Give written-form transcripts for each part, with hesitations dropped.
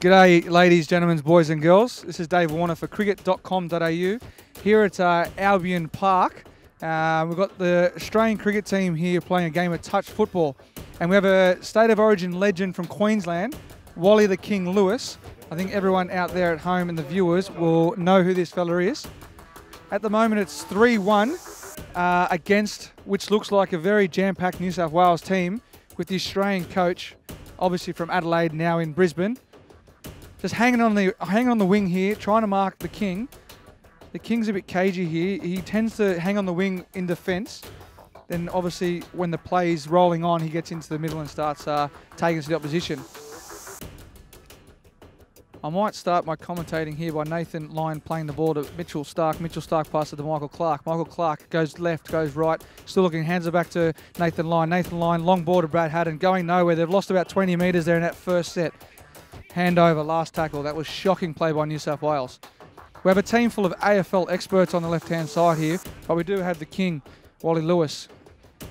G'day, ladies, gentlemen, boys and girls. This is Dave Warner for cricket.com.au here at Albion Park. We've got the Australian cricket team here playing a game of touch football. And we have a State of Origin legend from Queensland, Wally the King Lewis. I think everyone out there at home and the viewers will know who this fella is. At the moment it's 3-1 against, which looks like a very jam-packed New South Wales team with the Australian coach, obviously from Adelaide, now in Brisbane. Just hanging on the wing here, trying to mark the King. The King's a bit cagey here. He tends to hang on the wing in defence. Then obviously when the play's rolling on, he gets into the middle and starts taking to the opposition. I might start my commentating here by Nathan Lyon playing the ball to Mitchell Stark. Mitchell Stark passes to Michael Clark. Michael Clark goes left, goes right. Still looking, hands it back to Nathan Lyon. Nathan Lyon, long ball to Brad Haddon, going nowhere. They've lost about 20 metres there in that first set. Hand over, last tackle. That was shocking play by New South Wales. We have a team full of AFL experts on the left-hand side here, but we do have the King, Wally Lewis.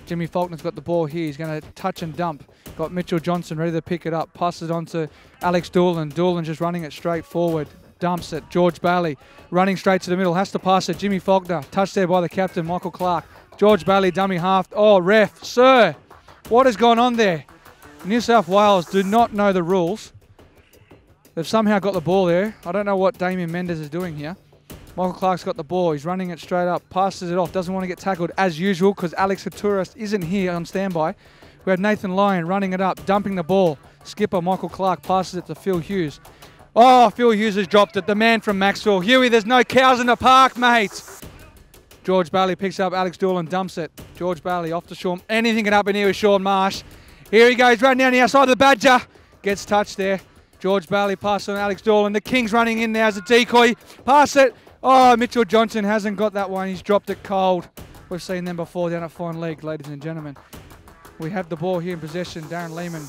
Jimmy Faulkner's got the ball here. He's going to touch and dump. Got Mitchell Johnson ready to pick it up. Passes it on to Alex Doolan. Doolan just running it straight forward. Dumps it. George Bailey running straight to the middle. Has to pass it. Jimmy Faulkner. Touched there by the captain, Michael Clark. George Bailey, dummy half. Oh, ref. Sir, what has gone on there? New South Wales do not know the rules. They've somehow got the ball there. I don't know what Damien Mendes is doing here. Michael Clark's got the ball. He's running it straight up. Passes it off. Doesn't want to get tackled as usual because Alex Hatouras isn't here on standby. We have Nathan Lyon running it up, dumping the ball. Skipper Michael Clark passes it to Phil Hughes. Oh, Phil Hughes has dropped it. The man from Maxwell. Huey, there's no cows in the park, mate. George Bailey picks up Alex Doolan, dumps it. George Bailey off to Sean. Anything can happen here with Sean Marsh. Here he goes, running down the outside of the Badger. Gets touched there. George Bailey passes on Alex Doolan. The King's running in there as a decoy. Pass it. Oh, Mitchell Johnson hasn't got that one. He's dropped it cold. We've seen them before down at Fine League, ladies and gentlemen. We have the ball here in possession. Darren Lehman.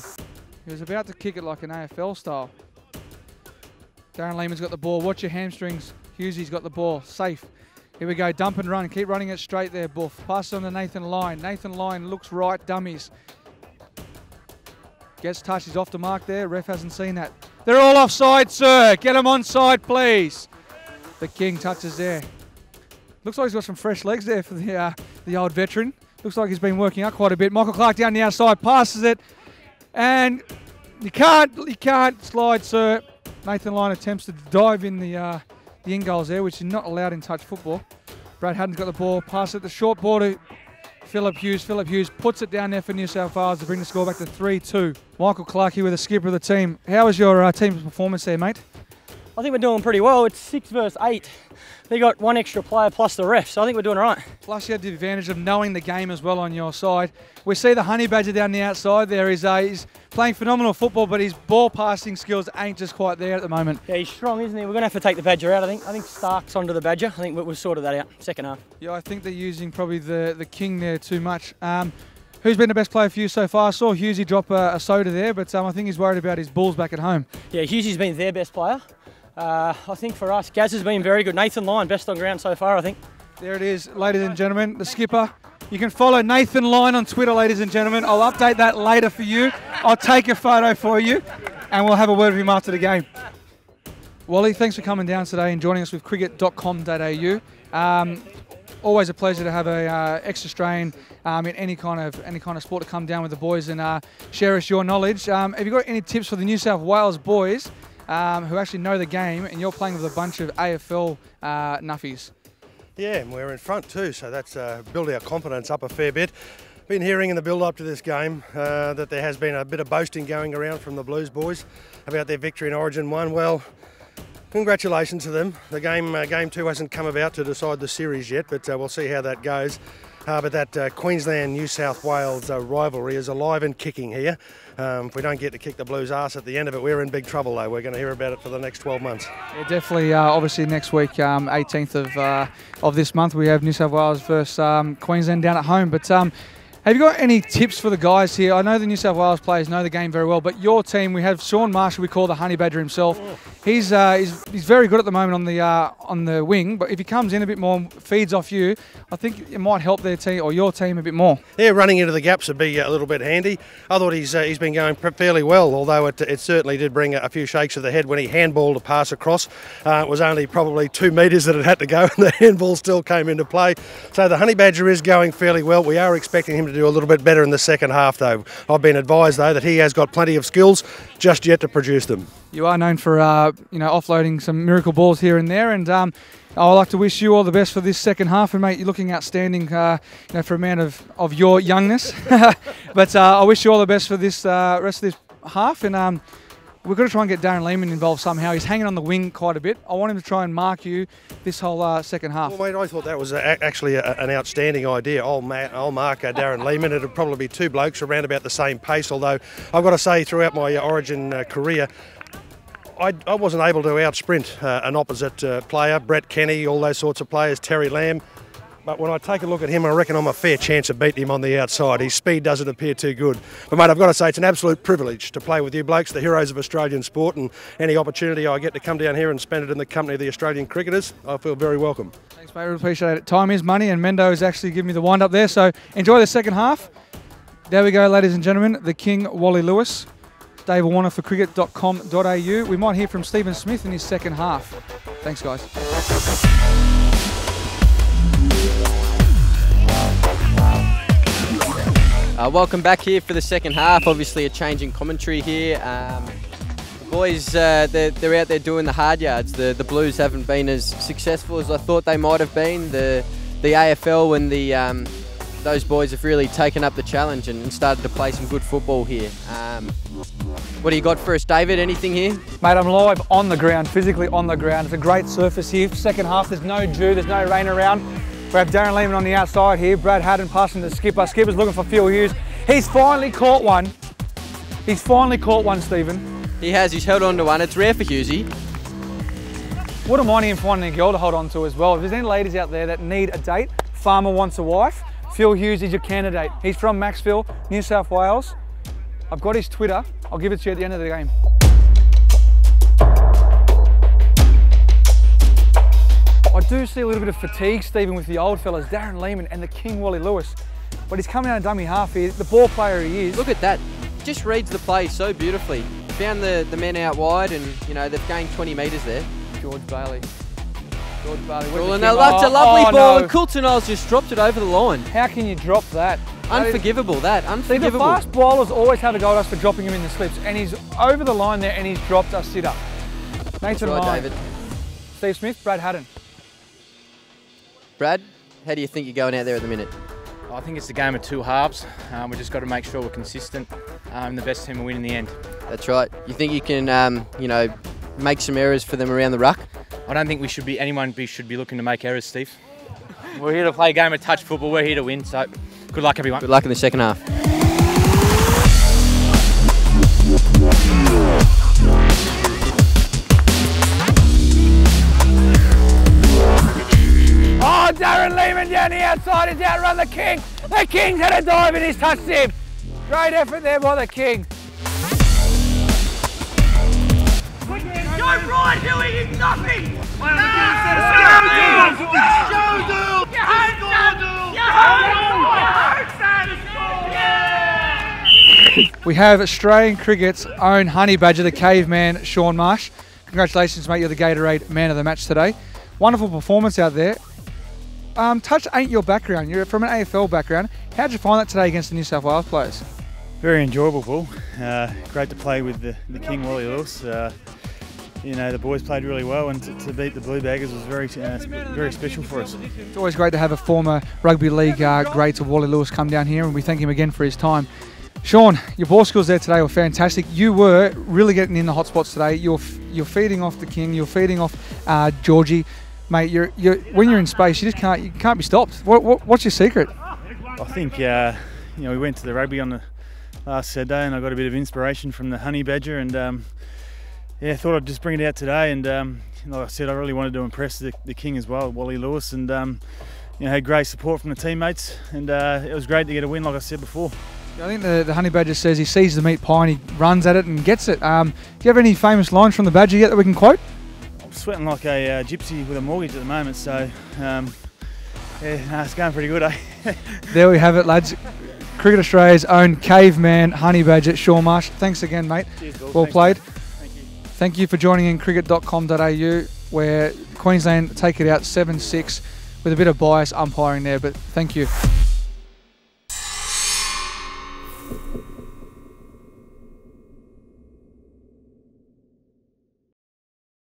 He was about to kick it like an AFL style. Darren Lehman's got the ball. Watch your hamstrings. Hughesy's got the ball. Safe. Here we go. Dump and run. Keep running it straight there, Buff. Pass on to Nathan Lyon. Nathan Lyon looks right. Dummies. Gets touched. He's off the mark there. Ref hasn't seen that. They're all offside, sir. Get them onside, please. The King touches there. Looks like he's got some fresh legs there for the old veteran. Looks like he's been working out quite a bit. Michael Clark down the outside, passes it. And you can't slide, sir. Nathan Lyon attempts to dive in the in goals there, which is not allowed in touch football. Brad Haddon's got the ball, passes it the short ball to Philip Hughes. Philip Hughes puts it down there for New South Wales to bring the score back to 3-2. Michael Clark here with the skipper of the team. How was your team's performance there, mate? I think we're doing pretty well. It's 6 versus 8. They got one extra player plus the ref, so I think we're doing all right. Plus you had the advantage of knowing the game as well on your side. We see the Honey Badger down the outside there. He's playing phenomenal football, but his ball passing skills ain't just quite there at the moment. Yeah, he's strong, isn't he? We're going to have to take the Badger out, I think. I think Stark's onto the Badger. I think we've sorted that out, second half. Yeah, I think they're using probably the King there too much. Who's been the best player for you so far? I saw Hughesy drop a soda there, but I think he's worried about his Bulls back at home. Yeah, Hughesy's been their best player. I think for us, Gaz has been very good. Nathan Lyon, best on ground so far, I think. There it is, ladies and gentlemen, the skipper. You can follow Nathan Lyon on Twitter, ladies and gentlemen. I'll update that later for you. I'll take a photo for you, and we'll have a word with him after the game. Wally, thanks for coming down today and joining us with cricket.com.au. Always a pleasure to have a ex-Australian in any kind of sport to come down with the boys and share us your knowledge. Have you got any tips for the New South Wales boys who actually know the game, and you're playing with a bunch of AFL nuffies? Yeah, and we're in front too, so that's built our confidence up a fair bit. Been hearing in the build-up to this game that there has been a bit of boasting going around from the Blues boys about their victory in Origin 1. Well, congratulations to them. The game 2 hasn't come about to decide the series yet, but we'll see how that goes. But that Queensland-New South Wales rivalry is alive and kicking here. If we don't get to kick the Blues' arse at the end of it, we're in big trouble though. We're going to hear about it for the next 12 months. Yeah, definitely. Obviously next week, 18th of this month, we have New South Wales versus Queensland down at home. But Have you got any tips for the guys here? I know the New South Wales players know the game very well, but your team, we have Sean Marshall, we call the Honey Badger himself. He's very good at the moment on the wing, but if he comes in a bit more, feeds off you, I think it might help their team or your team a bit more. Yeah, running into the gaps would be a little bit handy. I thought he's been going fairly well, although it certainly did bring a few shakes of the head when he handballed a pass across. It was only probably 2 metres that it had to go, and the handball still came into play. So the Honey Badger is going fairly well. We are expecting him to do a little bit better in the second half, though. I've been advised, though, that he has got plenty of skills, just yet to produce them. You are known for offloading some miracle balls here and there, and I'd like to wish you all the best for this second half. And mate, you're looking outstanding, for a man of your youngness. But I wish you all the best for this rest of this half, and we've got to try and get Darren Lehman involved somehow. He's hanging on the wing quite a bit. I want him to try and mark you this whole second half. Well, mate, I thought that was actually an outstanding idea. I'll mark Darren Lehman. It'll probably be two blokes around about the same pace, although I've got to say throughout my Origin career, I wasn't able to out-sprint an opposite player, Brett Kenny, all those sorts of players, Terry Lamb. But when I take a look at him, I reckon I'm a fair chance of beating him on the outside. His speed doesn't appear too good. But, mate, I've got to say it's an absolute privilege to play with you blokes, the heroes of Australian sport, and any opportunity I get to come down here and spend it in the company of the Australian cricketers, I feel very welcome. Thanks, mate. Really appreciate it. Time is money, and Mendo is actually giving me the wind-up there. So enjoy the second half. There we go, ladies and gentlemen. The King, Wally Lewis. Dave Warner for cricket.com.au. We might hear from Stephen Smith in his second half. Thanks, guys. Welcome back here for the second half. Obviously a change in commentary here. The boys, they're out there doing the hard yards. The Blues haven't been as successful as I thought they might have been. The AFL and those boys have really taken up the challenge and started to play some good football here. What do you got for us, David? Anything here? Mate, I'm live on the ground, physically on the ground. It's a great surface here. Second half, there's no dew, there's no rain around. We have Darren Lehman on the outside here. Brad Haddon passing to Skipper. Skipper's looking for Phil Hughes. He's finally caught one. He's finally caught one, Stephen. He has. He's held on to one. It's rare for Hughesy. Wouldn't mind him finding a girl to hold on to as well. If there's any ladies out there that need a date, farmer wants a wife, Phil Hughes is your candidate. He's from Maxville, New South Wales. I've got his Twitter. I'll give it to you at the end of the game. I do see a little bit of fatigue, Stephen, with the old fellas, Darren Lehman and the King, Wally Lewis. But he's coming out of dummy half here. The ball player he is. Look at that. Just reads the play so beautifully. Found the men out wide, and they've gained 20 metres there. George Bailey. That's a lovely ball, and Coulton-Niles just dropped it over the line. How can you drop that? Unforgivable, unforgivable. See, the fast bowlers always have a go at us for dropping him in the slips, and he's over the line there and he's dropped a sitter. Nathan right, David. Steve Smith, Brad Haddon. Brad, how do you think you're going out there at the minute? I think it's the game of two halves. We've just got to make sure we're consistent, and the best team will win in the end. That's right. You think you can, make some errors for them around the ruck? I don't think anyone should be looking to make errors, Steve. We're here to play a game of touch football. We're here to win, so good luck, everyone. Good luck in the second half. Oh, Darren Lehman down the outside has outrun the King. The King's had a dive and he's touched him. Great effort there by the King. Go right, Huey, it's nothing! We have Australian cricket's own honey badger, the caveman, Sean Marsh. Congratulations, mate, you're the Gatorade man of the match today. Wonderful performance out there. Touch ain't your background, you're from an AFL background. How'd you find that today against the New South Wales players? Very enjoyable, Paul. Great to play with the King, Wally Lewis. The boys played really well, and to beat the Blue Baggers was very special for us. It's always great to have a former rugby league great to Wally Lewis come down here, and we thank him again for his time. Sean, your ball skills there today were fantastic. You were really getting in the hot spots today. You're feeding off the King. You're feeding off Georgie, mate. When you're in space, you can't be stopped. What's your secret? I think we went to the rugby on the last Saturday, and I got a bit of inspiration from the honey badger, and thought I'd just bring it out today. And like I said, I really wanted to impress the King as well, Wally Lewis, and had great support from the teammates, and it was great to get a win, like I said before. I think the Honey Badger says he sees the meat pie and he runs at it and gets it. Do you have any famous lines from the Badger yet that we can quote? I'm sweating like a gypsy with a mortgage at the moment, so yeah, no, it's going pretty good, eh? There we have it, lads. Cricket Australia's own caveman Honey Badger, Shaun Marsh. Thanks again, mate. Cheers, Bill. Well Thanks, played. mate. Thank you. Thank you for joining in cricket.com.au, where Queensland take it out 7-6 with a bit of bias umpiring there, but thank you.